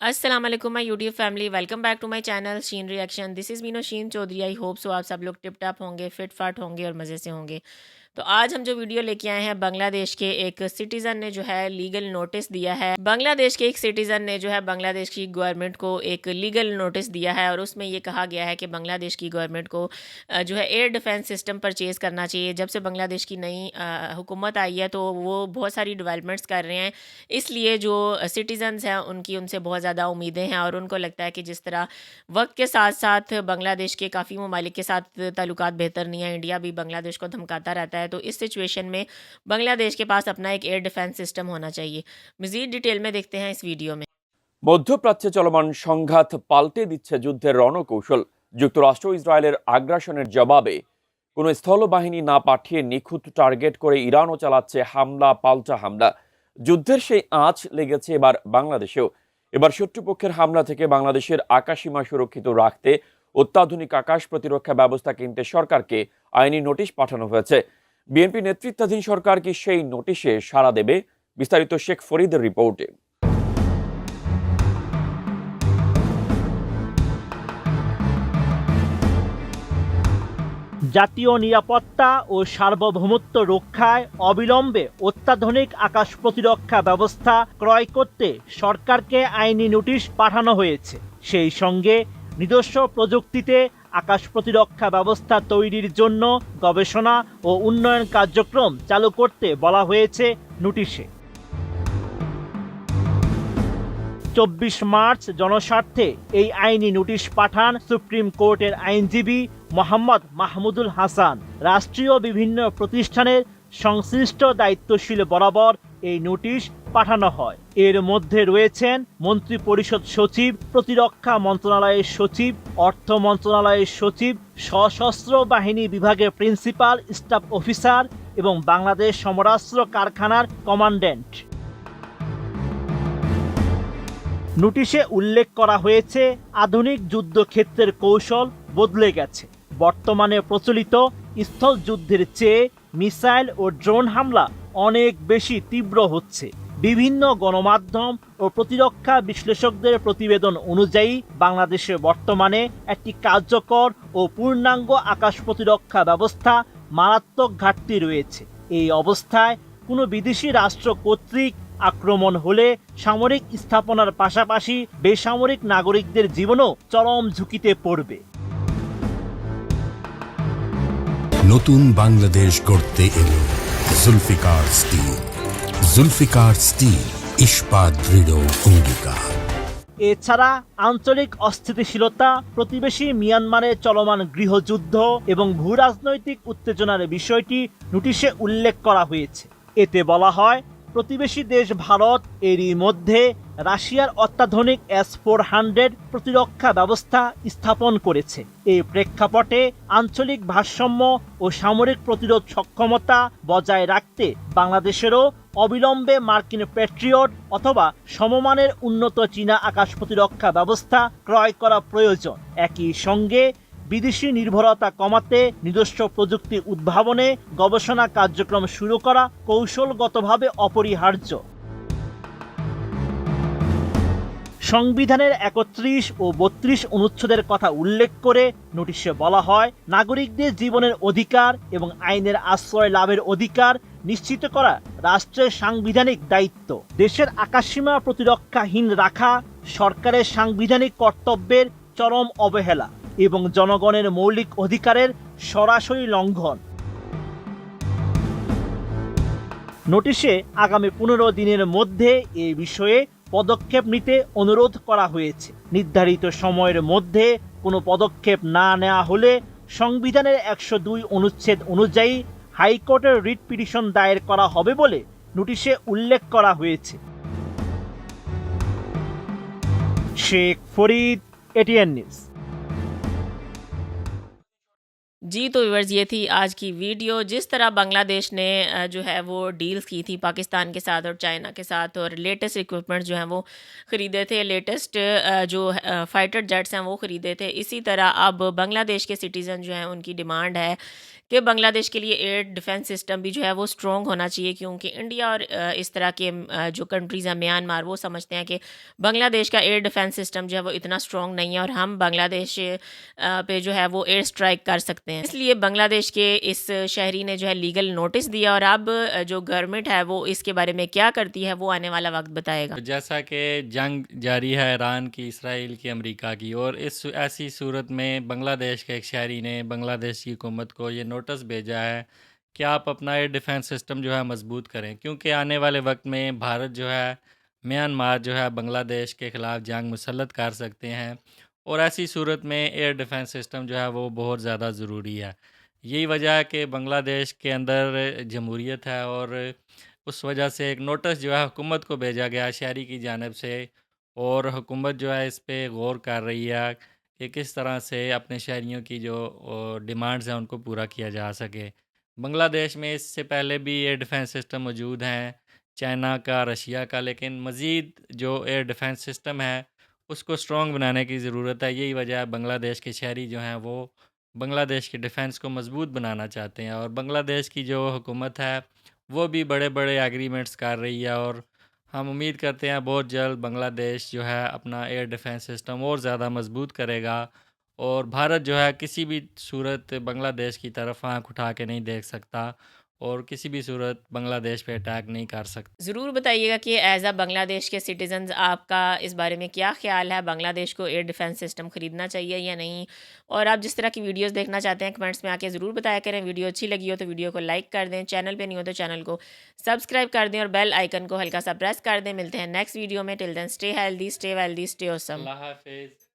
अस्सलाम वालेकुम my YouTube family. Welcome back to my channel Sheen reaction. This is Meeno Sheen Chowdhury. I hope so आप सब लोग टिप टॉप होंगे, फिट फाट होंगे और मज़े से होंगे। तो आज हम जो वीडियो लेके आए हैं, बांग्लादेश के एक सिटीज़न ने जो है लीगल नोटिस दिया है। बांग्लादेश के एक सिटीज़न ने जो है बांग्लादेश की गवर्नमेंट को एक लीगल नोटिस दिया है और उसमें ये कहा गया है कि बांग्लादेश की गवर्नमेंट को जो है एयर डिफेंस सिस्टम परचेज़ करना चाहिए। जब से बांग्लादेश की नई हुकूमत आई है तो वो बहुत सारी डेवलपमेंट्स कर रहे हैं, इसलिए जो सिटीज़न्स हैं उनकी उनसे बहुत ज़्यादा उम्मीदें हैं और उनको लगता है कि जिस तरह वक्त के साथ साथ बांग्लादेश के काफ़ी ममालिक के साथ ताल्लुकात बेहतर नहीं है, इंडिया भी बांग्लादेश को धमकाता रहता है, तो इस सिचुएशन में बांग्लादेश के पास अपना एक एयर डिफेंस सिस्टम होना चाहिए। मज़ीद डिटेल में देखते हैं इस वीडियो में। মধ্যপ্রাচ্যে চলমান সংঘাত পাল্টে দিচ্ছে যুদ্ধের রণকৌশল। যুক্তরাষ্ট্র ইসরায়েলের আগ্রাসনের জবাবে কোনো স্থলবাহিনী না পাঠিয়ে নিখুঁত টার্গেট করে ইরানও চালাচ্ছে হামলা পাল্টা হামলা। যুদ্ধের সেই আঁচ লেগেছে এবার বাংলাদেশেও। এবার শত্রুপক্ষের হামলা থেকে বাংলাদেশের আকাশসীমা সুরক্ষিত রাখতে অত্যাধুনিক আকাশ প্রতিরক্ষা ব্যবস্থা কিনতে সরকারকে আইনি নোটিশ পাঠানো হয়েছে। বিএনপি নেতৃত্বাধীন সরকার কি সেই নোটিশে সাড়া দেবে? বিস্তারিত শেখ ফরিদের রিপোর্টে। জাতীয় নিরাপত্তা ও সার্বভৌমত্ব রক্ষায় অবিলম্বে অত্যাধুনিক আকাশ প্রতিরক্ষা ব্যবস্থা ক্রয় করতে সরকারকে আইনি নোটিশ পাঠানো হয়েছে। সেই সঙ্গে নিজস্ব প্রযুক্তিতে আকাশ প্রতিরক্ষা ব্যবস্থা তৈরির জন্য গবেষণা ও উন্নয়ন কার্যক্রম চালু করতে বলা হয়েছে নোটিশে। 24 মার্চ জনস্বার্থে এই আইনি নোটিশ পাঠান সুপ্রিম কোর্টের আইনজীবী মোহাম্মদ মাহমুদুল হাসান। রাষ্ট্রীয় বিভিন্ন প্রতিষ্ঠানের সংশ্লিষ্ট দায়িত্বশীল বরাবর এই নোটিশ পাঠানো হয়। এর মধ্যে রয়েছেন মন্ত্রিপরিষদ সচিব, প্রতিরক্ষা মন্ত্রণালয়ের সচিব, অর্থ মন্ত্রণালয়ের সচিব, সশস্ত্র বাহিনী বিভাগের প্রিন্সিপাল স্টাফ অফিসার এবং বাংলাদেশ সমরাস্ত্র কারখানার কমান্ড্যান্ট। নোটিশে উল্লেখ করা হয়েছে আধুনিক যুদ্ধক্ষেত্রের কৌশল বদলে গেছে। বর্তমানে প্রচলিত স্থল যুদ্ধের চেয়ে মিসাইল ও ড্রোন হামলা অনেক বেশি তীব্র হচ্ছে। বিভিন্ন গণমাধ্যম ও প্রতিরক্ষা বিশ্লেষকদের প্রতিবেদন অনুযায়ী বাংলাদেশে বর্তমানে একটি কার্যকর ও পূর্ণাঙ্গ আকাশ প্রতিরক্ষা ব্যবস্থা মারাত্মক ঘাটতি রয়েছে। এই অবস্থায় কোনো বিদেশি রাষ্ট্র কর্তৃক আক্রমণ হলে সামরিক স্থাপনার পাশাপাশি বেসামরিক নাগরিকদের জীবনও চরম ঝুঁকিতে পড়বে। নতুন বাংলাদেশ গড়তে এলো জুলফিকার স্টিল। জুলফিকার স্টিল, ইস্পাত দৃঢ় অঙ্গীকার। এছাড়া আঞ্চলিক অস্থিতিশীলতা, প্রতিবেশী মিয়ানমারে চলমান গৃহযুদ্ধ এবং ভূরাজনৈতিক উত্তেজনার বিষয়টি নোটিশে উল্লেখ করা হয়েছে। এতে বলা হয়, প্রতিবেশী দেশ ভারত এরই মধ্যে রাশিয়ার অত্যাধুনিক S-400 প্রতিরক্ষা ব্যবস্থা স্থাপন করেছে। এই প্রেক্ষাপটে আঞ্চলিক ভারসাম্য ও সামরিক প্রতিরোধ সক্ষমতা বজায় রাখতে বাংলাদেশেরও অবিলম্বে মার্কিন প্যাট্রিয়ট অথবা সমমানের উন্নত চীনা আকাশ প্রতিরক্ষা ব্যবস্থা ক্রয় করা প্রয়োজন। একই সঙ্গে বিদেশি নির্ভরতা কমাতে নিজস্ব প্রযুক্তি উদ্ভাবনে গবেষণা কার্যক্রম শুরু করা কৌশলগতভাবে অপরিহার্য। সংবিধানের 31 ও 32 অনুচ্ছেদের কথা উল্লেখ করে নোটিশে বলা হয়, নাগরিকদের জীবনের অধিকার এবং আইনের আশ্রয় লাভের অধিকার নিশ্চিত করা রাষ্ট্রের সাংবিধানিক দায়িত্ব। দেশের আকাশসীমা প্রতিরক্ষাহীন রাখা সরকারের সাংবিধানিক কর্তব্যের চরম অবহেলা এবং জনগণের মৌলিক অধিকারের সরাসরি লঙ্ঘন। নোটিশে আগামী 15 দিনের মধ্যে এই বিষয়ে পদক্ষেপ নিতে অনুরোধ করা হয়েছে। নির্ধারিত সময়ের মধ্যে কোনো পদক্ষেপ না নেওয়া হলে সংবিধানের 102 অনুচ্ছেদ অনুযায়ী হাইকোর্টের রিট পিটিশন দায়ের করা হবে বলে নোটিশে উল্লেখ করা হয়েছে। Sheikh Farid, ATN news. जी, तो व्यूअर्स ये थी आज की वीडियो। जिस तरह बांग्लादेश ने जो है वो डील्स की थी पाकिस्तान के साथ और चाइना के साथ और लेटेस्ट इक्विपमेंट्स जो हैं वो ख़रीदे थे, लेटेस्ट जो फाइटर जेट्स हैं वो ख़रीदे थे। इसी तरह अब बांग्लादेश के सिटीज़न जो हैं उनकी डिमांड है कि बांग्लादेश के लिए एयर डिफेंस सिस्टम भी जो है वो स्ट्रॉन्ग होना चाहिए, क्योंकि इंडिया और इस तरह के जो कंट्रीज़ हैं, म्यांमार, वो समझते हैं कि बांग्लादेश का एयर डिफेंस सिस्टम जो है वो इतना स्ट्रॉन्ग नहीं है और हम बांग्लादेश पे जो है वो एयर स्ट्राइक कर सकते हैं। इसलिए बांग्लादेश के इस शहरी ने जो है लीगल नोटिस दिया और अब जो गवर्नमेंट है वो इसके बारे में क्या करती है वो आने वाला वक्त बताएगा। तो जैसा कि जंग जारी है ईरान की, इसराइल की, अमेरिका की, और इस ऐसी सूरत में बांग्लादेश के एक शहरी ने बांग्लादेश की हुकूमत को ये नोटिस भेजा है कि आप अपना एयर डिफेंस सिस्टम जो है मजबूत करें, क्योंकि आने वाले वक्त में भारत जो है म्यांमार जो है बांग्लादेश के ख़िलाफ़ जंग मुसल्लत कर सकते हैं, और ऐसी सूरत में एयर डिफेंस सिस्टम जो है वो बहुत ज़्यादा ज़रूरी है। यही वजह है कि बांग्लादेश के अंदर जमहूरियत है, और उस वजह से एक नोटिस जो है हुकूमत को भेजा गया शहरी की जानिब से, और हुकूमत जो है इस पे गौर कर रही है कि किस तरह से अपने शहरियों की जो डिमांड्स हैं उनको पूरा किया जा सके। बांग्लादेश में इससे पहले भी एयर डिफेंस सिस्टम मौजूद हैं, चाइना का, रशिया का, लेकिन मज़ीद जो एयर डिफेंस सिस्टम है उसको स्ट्रॉन्ग बनाने की ज़रूरत है। यही वजह है बांग्लादेश के शहरी जो हैं वो बांग्लादेश के डिफेंस को मजबूत बनाना चाहते हैं, और बांग्लादेश की जो हुकूमत है वो भी बड़े बड़े एग्रीमेंट्स कर रही है, और हम उम्मीद करते हैं बहुत जल्द बांग्लादेश जो है अपना एयर डिफेंस सिस्टम और ज़्यादा मजबूत करेगा, और भारत जो है किसी भी सूरत बांग्लादेश की तरफ आँख उठा के नहीं देख सकता, और किसी भी सूरत बांग्लादेश पे अटैक नहीं कर सकता। ज़रूर बताइएगा कि एज़ अ बांग्लादेश के सिटीज़न्स आपका इस बारे में क्या ख़्याल है, बांग्लादेश को एयर डिफेंस सिस्टम ख़रीदना चाहिए या नहीं। और आप जिस तरह की वीडियोस देखना चाहते हैं कमेंट्स में आके ज़रूर बताया करें। वीडियो अच्छी लगी हो तो वीडियो को लाइक कर दें, चैनल पे नहीं हो तो चैनल को सब्सक्राइब कर दें और बेल आइकन को हल्का सा प्रेस कर दें। मिलते हैं नेक्स्ट वीडियो में। Till then stay healthy, stay wealthy, stay awesome. अल्लाह हाफिज़।